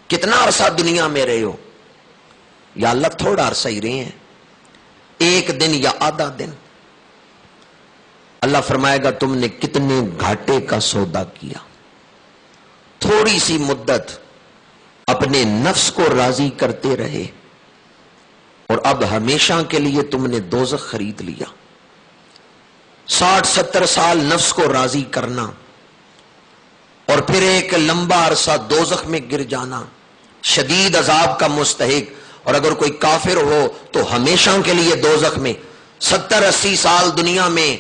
کتنا عرصہ دنیا میں رہے ہو؟ یا اللہ تھوڑا عرصہ ہی رہے ہیں، ایک دن یا آدھا دن۔ اللہ فرمائے گا تم نے کتنے گھاٹے کا سودا کیا، تھوڑی سی مدت اپنے نفس کو راضی کرتے رہے اور اب ہمیشہ کے لیے تم نے دوزخ خرید لیا۔ 60-70 سال نفس کو راضی کرنا اور پھر ایک لمبا عرصہ دوزخ میں گر جانا، شدید عذاب کا مستحق۔ اور اگر کوئی کافر ہو تو ہمیشہ کے لیے دوزخ میں، 70-80 سال دنیا میں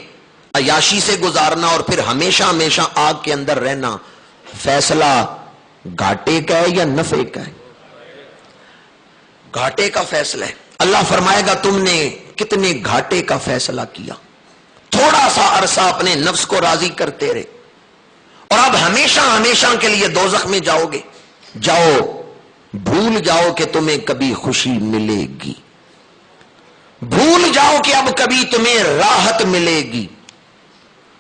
عیاشی سے گزارنا اور پھر ہمیشہ ہمیشہ آگ کے اندر رہنا۔ فیصلہ گھاٹے کا ہے یا نفع کا ہے؟ گھاٹے کا فیصلہ ہے۔ اللہ فرمائے گا تم نے کتنے گھاٹے کا فیصلہ کیا، تھوڑا سا عرصہ اپنے نفس کو راضی کرتے رہے اور اب ہمیشہ ہمیشہ کے لیے دوزخ میں جاؤ گے۔ جاؤ، بھول جاؤ کہ تمہیں کبھی خوشی ملے گی، بھول جاؤ کہ اب کبھی تمہیں راحت ملے گی،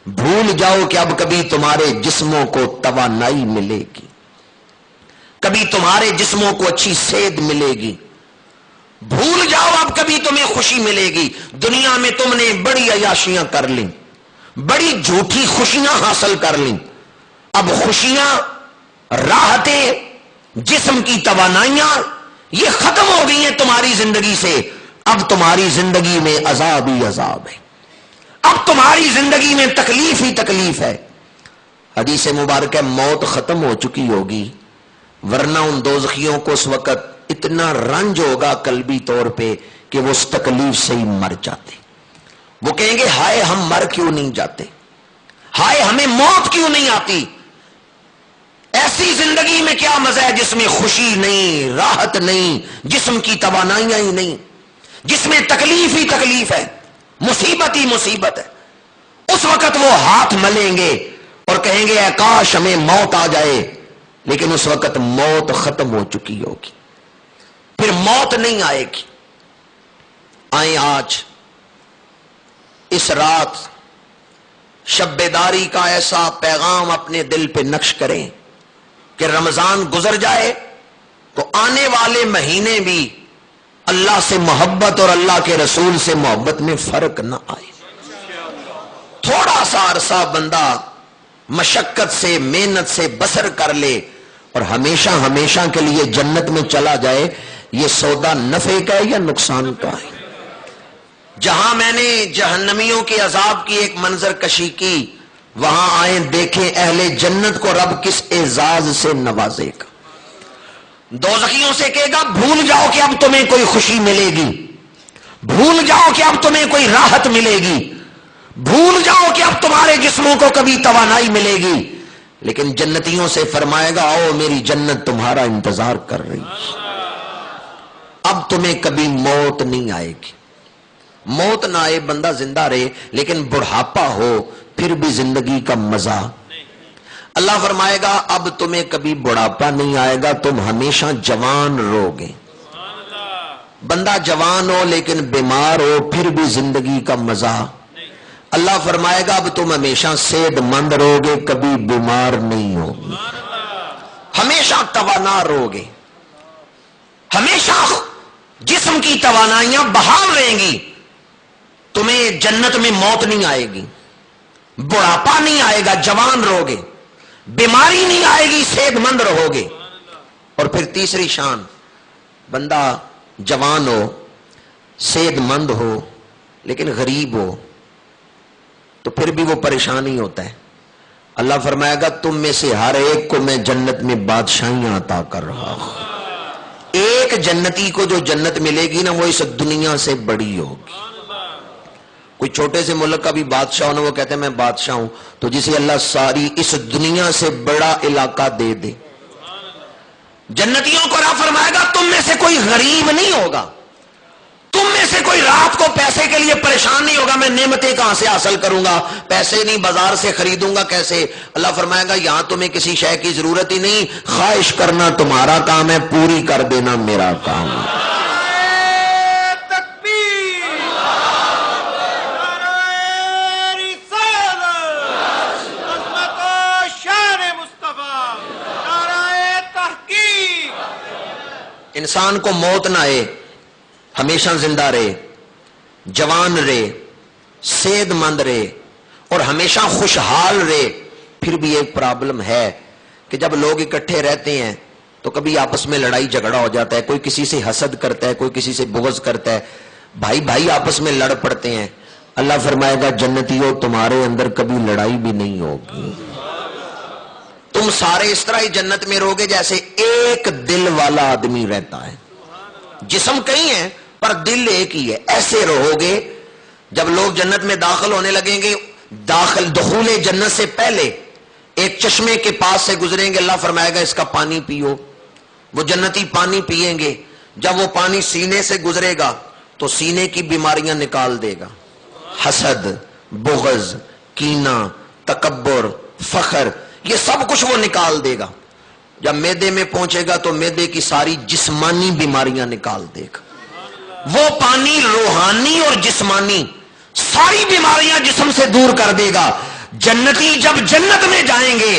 بھول جاؤ کہ اب کبھی تمہارے جسموں کو توانائی ملے گی، کبھی تمہارے جسموں کو اچھی صحت ملے گی، بھول جاؤ اب کبھی تمہیں خوشی ملے گی۔ دنیا میں تم نے بڑی عیاشیاں کر لیں، بڑی جھوٹی خوشیاں حاصل کر لیں، اب خوشیاں، راحتیں، جسم کی توانائیاں یہ ختم ہو گئی ہیں تمہاری زندگی سے۔ اب تمہاری زندگی میں عذاب ہی عذاب ہے، اب تمہاری زندگی میں تکلیف ہی تکلیف ہے۔ حدیث مبارکہ موت ختم ہو چکی ہوگی، ورنہ ان دوزخیوں کو اس وقت اتنا رنج ہوگا قلبی طور پہ کہ وہ اس تکلیف سے ہی مر جاتے۔ وہ کہیں گے ہائے ہم مر کیوں نہیں جاتے، ہائے ہمیں موت کیوں نہیں آتی، ایسی زندگی میں کیا مزہ ہے جس میں خوشی نہیں، راحت نہیں، جسم کی توانائیاں ہی نہیں، جس میں تکلیف ہی تکلیف ہے، مصیبت ہی مصیبت ہے۔ اس وقت وہ ہاتھ ملیں گے اور کہیں گے اے کاش ہمیں موت آ جائے، لیکن اس وقت موت ختم ہو چکی ہوگی، پھر موت نہیں آئے گی۔ آئیں آج اس رات شب بیداری کا ایسا پیغام اپنے دل پہ نقش کریں کہ رمضان گزر جائے تو آنے والے مہینے بھی اللہ سے محبت اور اللہ کے رسول سے محبت میں فرق نہ آئے۔ تھوڑا سا عرصہ بندہ مشقت سے، محنت سے بسر کر لے اور ہمیشہ ہمیشہ کے لیے جنت میں چلا جائے، یہ سودا نفع کا ہے یا نقصان کا ہے؟ جہاں میں نے جہنمیوں کے عذاب کی ایک منظر کشی کی، وہاں آئیں دیکھیں اہل جنت کو رب کس اعزاز سے نوازے گا۔ دوزخیوں سے کہے گا بھول جاؤ کہ اب تمہیں کوئی خوشی ملے گی، بھول جاؤ کہ اب تمہیں کوئی راحت ملے گی، بھول جاؤ کہ اب تمہارے جسموں کو کبھی توانائی ملے گی۔ لیکن جنتیوں سے فرمائے گا آؤ میری جنت تمہارا انتظار کر رہی، اب تمہیں کبھی موت نہیں آئے گی۔ موت نہ آئے بندہ زندہ رہے، لیکن بڑھاپا ہو پھر بھی زندگی کا مزہ۔ اللہ فرمائے گا اب تمہیں کبھی بڑھاپا نہیں آئے گا، تم ہمیشہ جوان رہو گے۔ بندہ جوان ہو لیکن بیمار ہو پھر بھی زندگی کا مزہ۔ اللہ فرمائے گا اب تم ہمیشہ صحت مند رہو گے، کبھی بیمار نہیں ہوگے، ہمیشہ توانا رہو گے، ہمیشہ جسم کی توانائیاں بحال رہیں گی، تمہیں جنت میں موت نہیں آئے گی، بڑھاپا نہیں آئے گا، جوان رہو گے، بیماری نہیں آئے گی، صحت مند رہو گے۔ اور پھر تیسری شان، بندہ جوان ہو، صحت مند ہو لیکن غریب ہو تو پھر بھی وہ پریشان ہی ہوتا ہے۔ اللہ فرمائے گا تم میں سے ہر ایک کو میں جنت میں بادشاہیاں عطا کر رہا ہوں۔ ایک جنتی کو جو جنت ملے گی نا وہ اس دنیا سے بڑی ہوگی۔ کوئی چھوٹے سے ملک کا بھی بادشاہ ہونا، وہ کہتے ہیں میں بادشاہ ہوں، تو جسے اللہ ساری اس دنیا سے بڑا علاقہ دے دے۔ جنتیوں کو رب فرمائے گا تم میں سے کوئی غریب نہیں ہوگا، تم میں سے کوئی رات کو پیسے کے لیے پریشان نہیں ہوگا، میں نعمتیں کہاں سے حاصل کروں گا، پیسے نہیں بازار سے خریدوں گا کیسے۔ اللہ فرمائے گا یہاں تمہیں کسی شے کی ضرورت ہی نہیں، خواہش کرنا تمہارا کام ہے، پوری کر دینا میرا کام ہے۔ انسان کو موت نہ آئے، ہمیشہ زندہ رہے، جوان رہے، صحت مند رہے اور ہمیشہ خوشحال رہے، پھر بھی ایک پرابلم ہے کہ جب لوگ اکٹھے رہتے ہیں تو کبھی آپس میں لڑائی جھگڑا ہو جاتا ہے، کوئی کسی سے حسد کرتا ہے، کوئی کسی سے بغض کرتا ہے، بھائی بھائی آپس میں لڑ پڑتے ہیں۔ اللہ فرمائے گا جنتیوں تمہارے اندر کبھی لڑائی بھی نہیں ہوگی، تم سارے اس طرح ہی جنت میں رہو گے جیسے ایک دل والا آدمی رہتا ہے، جسم کئی ہیں پر دل ایک ہی ہے، ایسے رہو گے۔ جب لوگ جنت میں داخل ہونے لگیں گے، دخول جنت سے پہلے ایک چشمے کے پاس سے گزریں گے، اللہ فرمائے گا اس کا پانی پیو، وہ جنتی پانی پیئیں گے، جب وہ پانی سینے سے گزرے گا تو سینے کی بیماریاں نکال دے گا، حسد، بغض، کینہ، تکبر، فخر، یہ سب کچھ وہ نکال دے گا۔ جب معدے میں پہنچے گا تو معدے کی ساری جسمانی بیماریاں نکال دے گا۔ وہ پانی روحانی اور جسمانی ساری بیماریاں جسم سے دور کر دے گا۔ جنتی جب جنت میں جائیں گے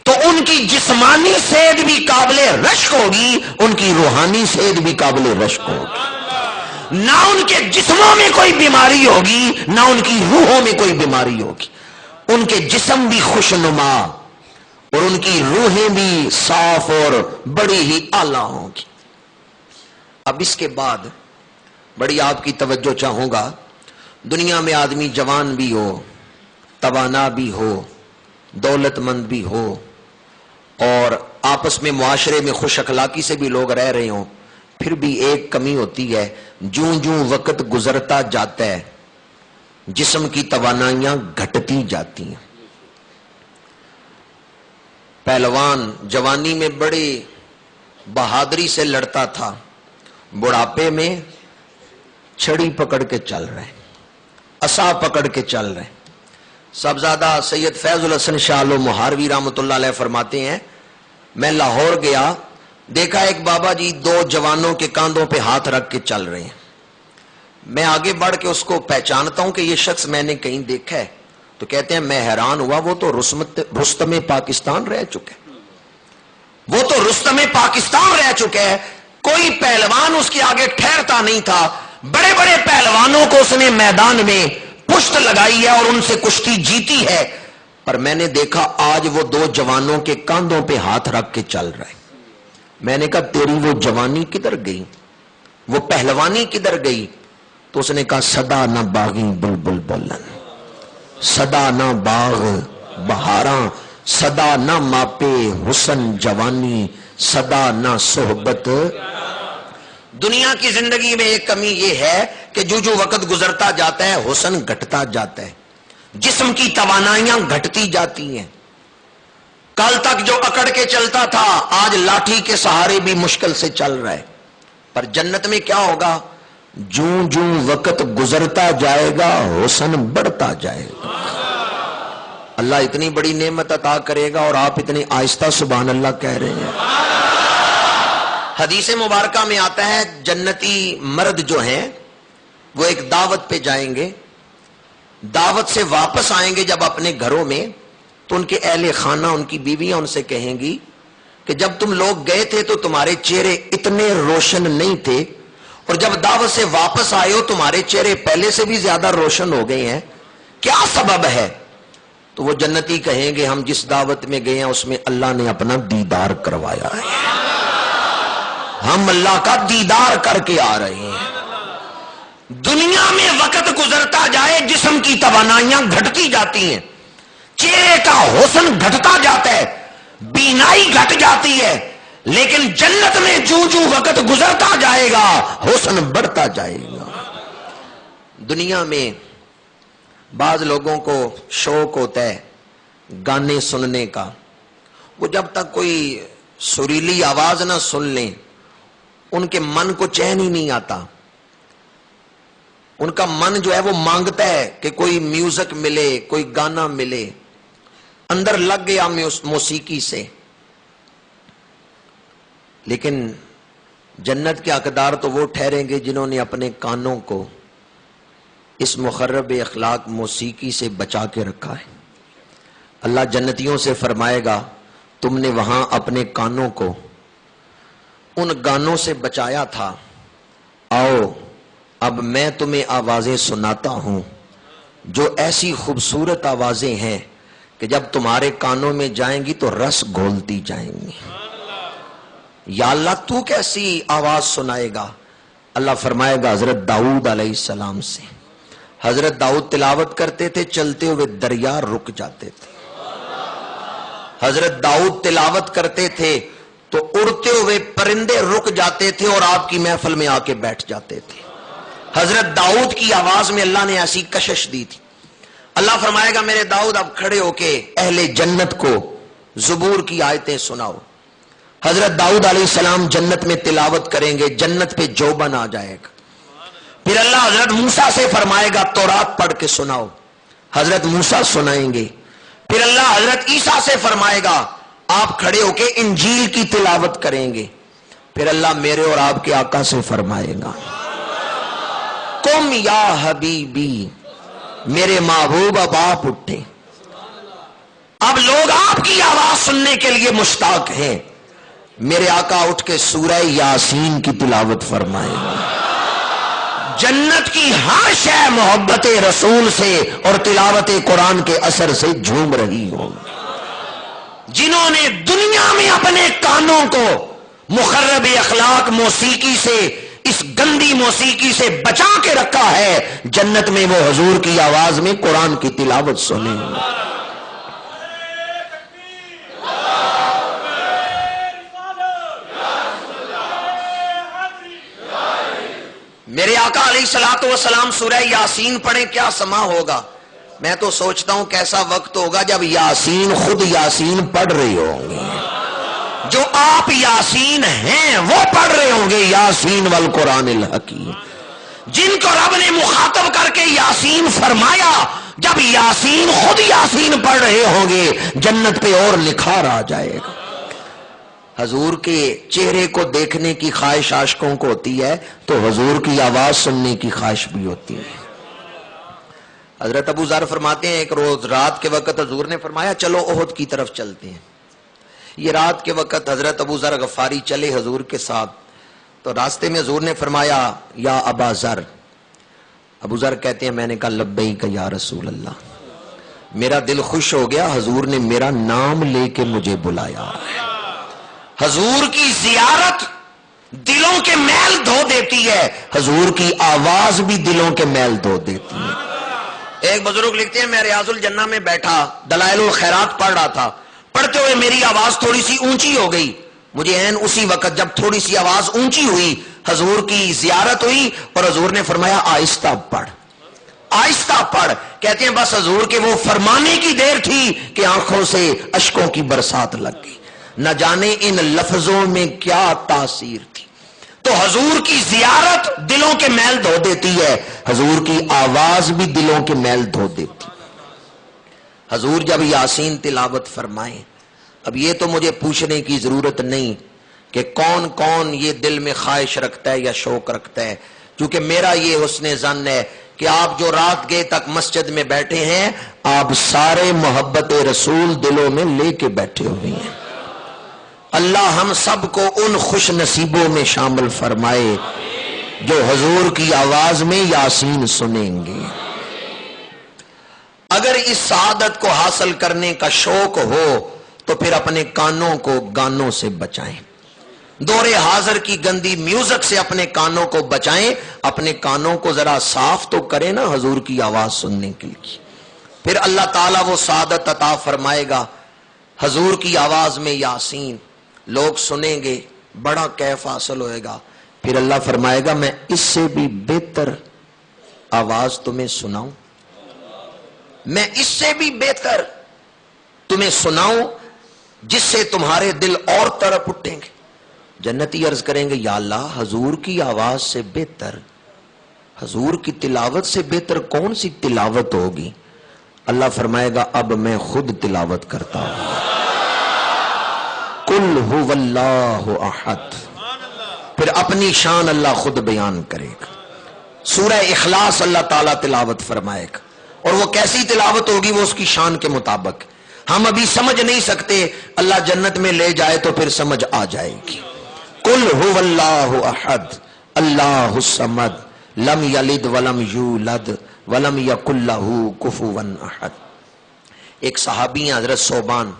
تو ان کی جسمانی صحت بھی قابل رشک ہوگی، ان کی روحانی صحت بھی قابل رشک ہوگی، نہ ان کے جسموں میں کوئی بیماری ہوگی نہ ان کی روحوں میں کوئی بیماری ہوگی، ان کے جسم بھی خوشنما اور ان کی روحیں بھی صاف اور بڑی ہی اعلیٰ ہوں گی۔ اب اس کے بعد بڑی آپ کی توجہ چاہوں گا، دنیا میں آدمی جوان بھی ہو، توانا بھی ہو، دولت مند بھی ہو اور آپس میں معاشرے میں خوش اخلاقی سے بھی لوگ رہ رہے ہوں، پھر بھی ایک کمی ہوتی ہے، جوں جوں وقت گزرتا جاتا ہے جسم کی توانائیاں گھٹتی جاتی ہیں۔ پہلوان جوانی میں بڑی بہادری سے لڑتا تھا، بڑھاپے میں چھڑی پکڑ کے چل رہے، عصا پکڑ کے چل رہے۔ صاحبزادہ سید فیض الحسن شاہ محاروی رحمۃ اللہ علیہ فرماتے ہیں، میں لاہور گیا، دیکھا ایک بابا جی دو جوانوں کے کاندھوں پہ ہاتھ رکھ کے چل رہے ہیں۔ میں آگے بڑھ کے اس کو پہچانتا ہوں کہ یہ شخص میں نے کہیں دیکھا ہے، تو کہتے ہیں میں حیران ہوا، وہ تو رستم پاکستان رہ چکے، وہ تو رستم پاکستان رہ چکے ہے، کوئی پہلوان اس کے آگے ٹھہرتا نہیں تھا، بڑے بڑے پہلوانوں کو اس نے میدان میں پشت لگائی ہے اور ان سے کشتی جیتی ہے، پر میں نے دیکھا آج وہ دو جوانوں کے کاندھوں پہ ہاتھ رکھ کے چل رہے۔ میں نے کہا تیری وہ جوانی کدھر گئی، وہ پہلوانی کدھر گئی؟ تو اس نے کہا صدا نہ باغی بلبل بولن، صدا نہ باغ بہاراں، صدا نہ ماپے حسن جوانی، صدا نہ صحبت۔ دنیا کی زندگی میں ایک کمی یہ ہے کہ جو جو وقت گزرتا جاتا ہے حسن گھٹتا جاتا ہے، جسم کی توانائیاں گھٹتی جاتی ہیں۔ کل تک جو اکڑ کے چلتا تھا آج لاٹھی کے سہارے بھی مشکل سے چل رہا ہے، پر جنت میں کیا ہوگا؟ جوں جوں وقت گزرتا جائے گا حسن بڑھتا جائے گا۔ اللہ اتنی بڑی نعمت عطا کرے گا اور آپ اتنی آہستہ سبحان اللہ کہہ رہے ہیں۔ حدیث مبارکہ میں آتا ہے جنتی مرد جو ہیں وہ ایک دعوت پہ جائیں گے، دعوت سے واپس آئیں گے جب اپنے گھروں میں تو ان کے اہل خانہ، ان کی بیویاں ان سے کہیں گی کہ جب تم لوگ گئے تھے تو تمہارے چہرے اتنے روشن نہیں تھے اور جب دعوت سے واپس آئے ہو تمہارے چہرے پہلے سے بھی زیادہ روشن ہو گئے ہیں، کیا سبب ہے؟ تو وہ جنتی کہیں گے ہم جس دعوت میں گئے ہیں اس میں اللہ نے اپنا دیدار کروایا ہے، ہم اللہ کا دیدار کر کے آ رہے ہیں۔ دنیا میں وقت گزرتا جائے جسم کی توانائیاں گھٹتی جاتی ہیں، چہرے کا حسن گھٹتا جاتا ہے، بینائی گھٹ جاتی ہے، لیکن جنت میں جوں جوں وقت گزرتا جائے گا حسن بڑھتا جائے گا۔ دنیا میں بعض لوگوں کو شوق ہوتا ہے گانے سننے کا، وہ جب تک کوئی سریلی آواز نہ سن لیں ان کے من کو چین ہی نہیں آتا، ان کا من جو ہے وہ مانگتا ہے کہ کوئی میوزک ملے، کوئی گانا ملے، اندر لگ گیا موسیقی سے۔ لیکن جنت کے حقدار تو وہ ٹھہریں گے جنہوں نے اپنے کانوں کو اس مخرب اخلاق موسیقی سے بچا کے رکھا ہے۔ اللہ جنتیوں سے فرمائے گا تم نے وہاں اپنے کانوں کو ان گانوں سے بچایا تھا، آؤ اب میں تمہیں آوازیں سناتا ہوں جو ایسی خوبصورت آوازیں ہیں کہ جب تمہارے کانوں میں جائیں گی تو رس گھولتی جائیں گی۔ یا اللہ تو کیسی آواز سنائے گا؟ اللہ فرمائے گا حضرت داؤد علیہ السلام سے۔ حضرت داؤد تلاوت کرتے تھے، چلتے ہوئے دریا رک جاتے تھے۔ حضرت داؤد تلاوت کرتے تھے تو اڑتے ہوئے پرندے رک جاتے تھے اور آپ کی محفل میں آ کے بیٹھ جاتے تھے۔ حضرت داؤد کی آواز میں اللہ نے ایسی کشش دی تھی۔ اللہ فرمائے گا میرے داؤد اب کھڑے ہو کے اہل جنت کو زبور کی آیتیں سناؤ۔ حضرت داؤد علیہ السلام جنت میں تلاوت کریں گے، جنت پہ جوبن آ جائے گا۔ پھر اللہ حضرت موسیٰ سے فرمائے گا تورات پڑھ کے سناؤ، حضرت موسیٰ سنائیں گے۔ پھر اللہ حضرت عیسیٰ سے فرمائے گا آپ کھڑے ہو کے انجیل کی تلاوت کریں گے۔ پھر اللہ میرے اور آپ کے آقا سے فرمائے گا قم یا حبیبی، میرے محبوب اب آپ اٹھے۔ اب لوگ آپ کی آواز سننے کے لیے مشتاق ہیں۔ میرے آقا اٹھ کے سورہ یاسین کی تلاوت فرمائے گا۔ جنت کی ہر شے محبت رسول سے اور تلاوت قرآن کے اثر سے جھوم رہی ہو۔ جنہوں نے دنیا میں اپنے کانوں کو مخرب اخلاق موسیقی سے، اس گندی موسیقی سے بچا کے رکھا ہے، جنت میں وہ حضور کی آواز میں قرآن کی تلاوت سنیں گے۔ میرے آقا علیہ الصلوۃ والسلام سورہ یاسین پڑھیں، کیا سما ہوگا؟ میں تو سوچتا ہوں کیسا وقت ہوگا جب یاسین خود یاسین پڑھ رہے ہوں گے، جو آپ یاسین ہیں وہ پڑھ رہے ہوں گے، یاسین والقرآن الحکیم، جن کو رب نے مخاطب کر کے یاسین فرمایا، جب یاسین خود یاسین پڑھ رہے ہوں گے جنت پہ اور نکھار آ جائے گا۔ حضور کے چہرے کو دیکھنے کی خواہش عاشقوں کو ہوتی ہے تو حضور کی آواز سننے کی خواہش بھی ہوتی ہے۔ حضرت ابو ذر فرماتے ہیں ایک روز رات کے وقت حضور نے فرمایا چلو احد کی طرف چلتے ہیں۔ یہ رات کے وقت حضرت ابو ذر غفاری چلے حضور کے ساتھ، تو راستے میں حضور نے فرمایا یا ابا ذر۔ ابو ذر کہتے ہیں میں نے کہا لبیک یا رسول اللہ، میرا دل خوش ہو گیا، حضور نے میرا نام لے کے مجھے بلایا۔ حضور کی زیارت دلوں کے میل دھو دیتی ہے، حضور کی آواز بھی دلوں کے میل دھو دیتی ہے۔ ایک بزرگ لکھتے ہیں میں ریاض الجنہ میں بیٹھا دلائل الخیرات پڑھ رہا تھا، پڑھتے ہوئے میری آواز تھوڑی سی اونچی ہو گئی، مجھے عین اسی وقت جب تھوڑی سی آواز اونچی ہوئی حضور کی زیارت ہوئی اور حضور نے فرمایا آہستہ پڑھ، آہستہ پڑھ۔ کہتے ہیں بس حضور کے وہ فرمانے کی دیر تھی کہ آنکھوں سے اشکوں کی برسات لگ گئی، نہ جانے ان لفظوں میں کیا تاثیر تھی۔ تو حضور کی زیارت دلوں کے میل دھو دیتی ہے، حضور کی آواز بھی دلوں کے میل دھو دیتی ہے۔ حضور جب یاسین تلاوت فرمائیں، اب یہ تو مجھے پوچھنے کی ضرورت نہیں کہ کون کون یہ دل میں خواہش رکھتا ہے یا شوق رکھتا ہے، کیونکہ میرا یہ حسن ظن ہے کہ آپ جو رات گئے تک مسجد میں بیٹھے ہیں آپ سارے محبت رسول دلوں میں لے کے بیٹھے ہوئے ہیں۔ اللہ ہم سب کو ان خوش نصیبوں میں شامل فرمائے جو حضور کی آواز میں یاسین سنیں گے۔ اگر اس سعادت کو حاصل کرنے کا شوق ہو تو پھر اپنے کانوں کو گانوں سے بچائیں، دور حاضر کی گندی میوزک سے اپنے کانوں کو بچائیں، اپنے کانوں کو ذرا صاف تو کریں نا حضور کی آواز سننے کے لیے، پھر اللہ تعالیٰ وہ سعادت عطا فرمائے گا۔ حضور کی آواز میں یاسین لوگ سنیں گے، بڑا کیف حاصل ہوئے گا، پھر اللہ فرمائے گا میں اس سے بھی بہتر آواز تمہیں سناؤں، میں اس سے بھی بہتر تمہیں سناؤں جس سے تمہارے دل اور طرف اٹھیں گے۔ جنتی عرض کریں گے یا اللہ حضور کی آواز سے بہتر، حضور کی تلاوت سے بہتر کون سی تلاوت ہوگی؟ اللہ فرمائے گا اب میں خود تلاوت کرتا ہوں، قل هو اللہ احد، پھر اپنی شان اللہ خود بیان کرے گا۔ سورہ اخلاص اللہ تعالیٰ تلاوت فرمائے گا، اور وہ کیسی تلاوت ہوگی وہ اس کی شان کے مطابق ہم ابھی سمجھ نہیں سکتے، اللہ جنت میں لے جائے تو پھر سمجھ آ جائے گی۔ قل هو اللہ احد اللہ الصمد لم یلد ولم یولد ولم یکن لہ کفوا احد۔ ایک صحابی ہیں حضرت ثوبان،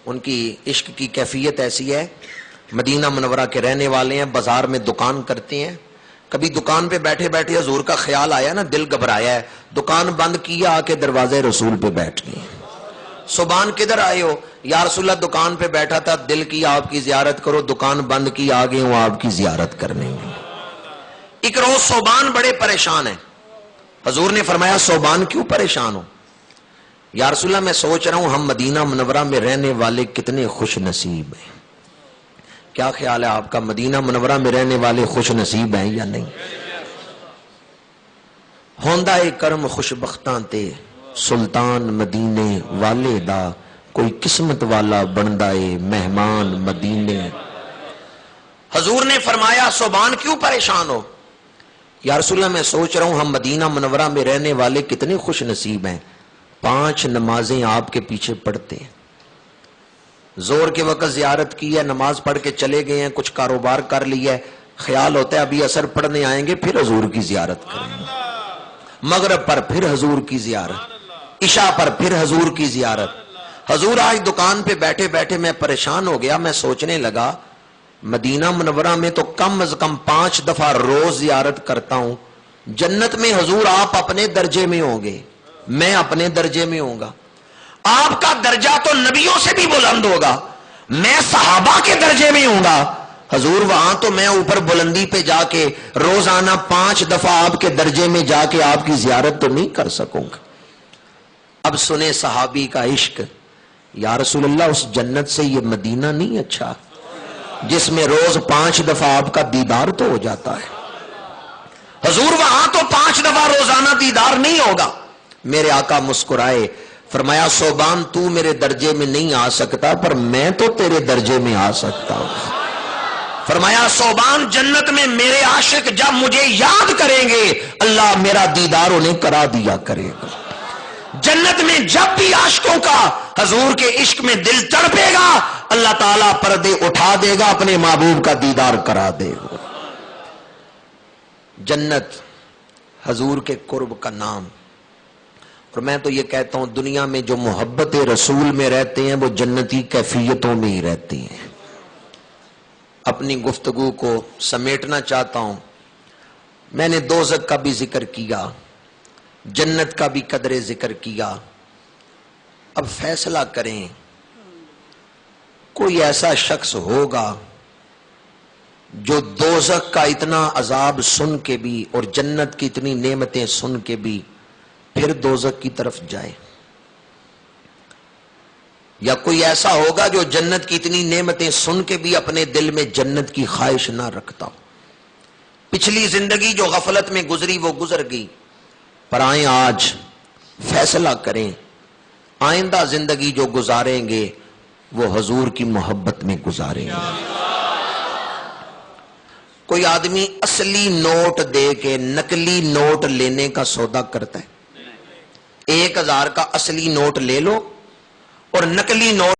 ان کی عشق کی کیفیت ایسی ہے، مدینہ منورہ کے رہنے والے ہیں، بازار میں دکان کرتے ہیں، کبھی دکان پہ بیٹھے بیٹھے حضور کا خیال آیا نا، دل گھبرایا ہے، دکان بند کیا، آ کے دروازے رسول پہ بیٹھ گئے۔ ثوبان کدھر آئے ہو؟ یا رسول اللہ دکان پہ بیٹھا تھا، دل کی آپ کی زیارت کرو، دکان بند کی، آ گئے ہوں آپ کی زیارت کرنے میں۔ ایک روز ثوبان بڑے پریشان ہیں، حضور نے فرمایا ثوبان کیوں پریشان ہو؟ یا رسول اللہ میں سوچ رہا ہوں ہم مدینہ منورہ میں رہنے والے کتنے خوش نصیب ہیں۔ کیا خیال ہے آپ کا، مدینہ منورہ میں رہنے والے خوش نصیب ہیں یا نہیں؟ ہوندہ کرم خوش بختاں تے سلطان مدینے والے دا، کوئی قسمت والا بندہ اے مہمان مدینے۔ حضور نے فرمایا ثوبان کیوں پریشان ہو؟ یا رسول اللہ میں سوچ رہا ہوں ہم مدینہ منورہ میں رہنے والے کتنے خوش نصیب ہیں، 5 نمازیں آپ کے پیچھے پڑھتے ہیں، زور کے وقت زیارت کی ہے، نماز پڑھ کے چلے گئے ہیں، کچھ کاروبار کر لیا ہے، خیال ہوتا ہے ابھی عصر پڑھنے آئیں گے پھر حضور کی زیارت کریں گے، مغرب پر پھر حضور کی زیارت، عشاء پر پھر حضور کی زیارت۔ حضور آج دکان پہ بیٹھے بیٹھے میں پریشان ہو گیا، میں سوچنے لگا مدینہ منورہ میں تو کم از کم 5 دفعہ روز زیارت کرتا ہوں، جنت میں حضور آپ اپنے درجے میں ہوں گے، میں اپنے درجے میں ہوں گا، آپ کا درجہ تو نبیوں سے بھی بلند ہوگا، میں صحابہ کے درجے میں ہوں گا، حضور وہاں تو میں اوپر بلندی پہ جا کے روزانہ 5 دفعہ آپ کے درجے میں جا کے آپ کی زیارت تو نہیں کر سکوں گا۔ اب سنیں صحابی کا عشق، یا رسول اللہ اس جنت سے یہ مدینہ نہیں اچھا جس میں روز 5 دفعہ آپ کا دیدار تو ہو جاتا ہے؟ حضور وہاں تو 5 دفعہ روزانہ دیدار نہیں ہوگا۔ میرے آقا مسکرائے، فرمایا ثوبان تو میرے درجے میں نہیں آ سکتا پر میں تو تیرے درجے میں آ سکتا ہوں۔ فرمایا ثوبان جنت میں میرے عاشق جب مجھے یاد کریں گے اللہ میرا دیدار انہیں کرا دیا کرے گا، جنت میں جب بھی عاشقوں کا حضور کے عشق میں دل تڑپے گا اللہ تعالیٰ پردے اٹھا دے گا، اپنے محبوب کا دیدار کرا دے گا۔ جنت حضور کے قرب کا نام، اور میں تو یہ کہتا ہوں دنیا میں جو محبت رسول میں رہتے ہیں وہ جنتی کیفیتوں میں ہی رہتے ہیں۔ اپنی گفتگو کو سمیٹنا چاہتا ہوں، میں نے دوزخ کا بھی ذکر کیا، جنت کا بھی قدر ذکر کیا، اب فیصلہ کریں کوئی ایسا شخص ہوگا جو دوزخ کا اتنا عذاب سن کے بھی اور جنت کی اتنی نعمتیں سن کے بھی پھر دوزخ کی طرف جائے، یا کوئی ایسا ہوگا جو جنت کی اتنی نعمتیں سن کے بھی اپنے دل میں جنت کی خواہش نہ رکھتا؟ پچھلی زندگی جو غفلت میں گزری وہ گزر گئی، پر آئیں آج فیصلہ کریں آئندہ زندگی جو گزاریں گے وہ حضور کی محبت میں گزاریں گے۔ کوئی آدمی اصلی نوٹ دے کے نقلی نوٹ لینے کا سودا کرتا ہے؟ 1000 کا اصلی نوٹ لے لو اور نقلی نوٹ